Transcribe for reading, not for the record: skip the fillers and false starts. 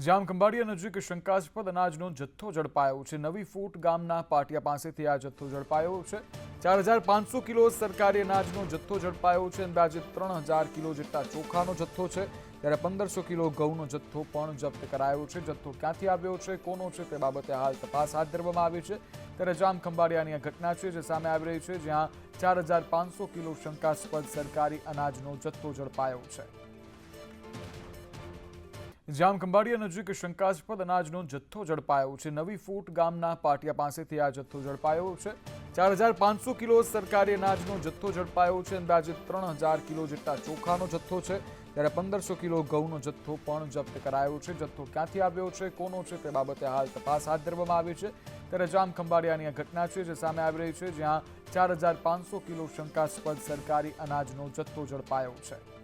જામખંભાળિયા નજીક શંકાસ્પદ અનાજનો જથ્થો ઝડપાયો છે। નવી ફૂટ ગામના પાટિયા પાસેથી આ જથ્થો ઝડપાયો છે। 4500 કિલો સરકારી અનાજનો જથ્થો ઝડપાયો છે। અંદાજે 3000 કિલો જેટલા ચોખાનો જથ્થો છે, ત્યારે 1500 કિલો ઘઉંનો જથ્થો પણ જપ્ત કરાયો છે। જથ્થો ક્યાંથી આવ્યો છે, કોનો છે, તે બાબતે હાલ તપાસ હાથ ધરવામાં આવી છે। ત્યારે જામખંભાળિયાની આ ઘટના છે જે સામે આવી રહી છે, જ્યાં 4500 કિલો શંકાસ્પદ સરકારી અનાજનો જથ્થો ઝડપાયો છે। જામખંભાળિયા નજીક શંકાસ્પદ અનાજનો જથ્થો ઝડપાયો છે। નવી ફૂટ ગામના પાટિયા પાસેથી આ જથ્થો ઝડપાયો છે। 4500 કિલો સરકારી અનાજનો જથ્થો ઝડપાયો છે। અંદાજે 3000 કિલો જેટલા ચોખાનો જથ્થો છે, ત્યારે 1500 કિલો ઘઉંનો જથ્થો પણ જપ્ત કરાયો છે। જથ્થો ક્યાંથી આવ્યો છે, કોનો છે, તે બાબતે હાલ તપાસ હાથ ધરવામાં આવી છે। ત્યારે જામખંભાળિયાની આ ઘટના છે જે સામે આવી રહી છે, જ્યાં 4500 કિલો શંકાસ્પદ સરકારી અનાજનો જથ્થો ઝડપાયો છે।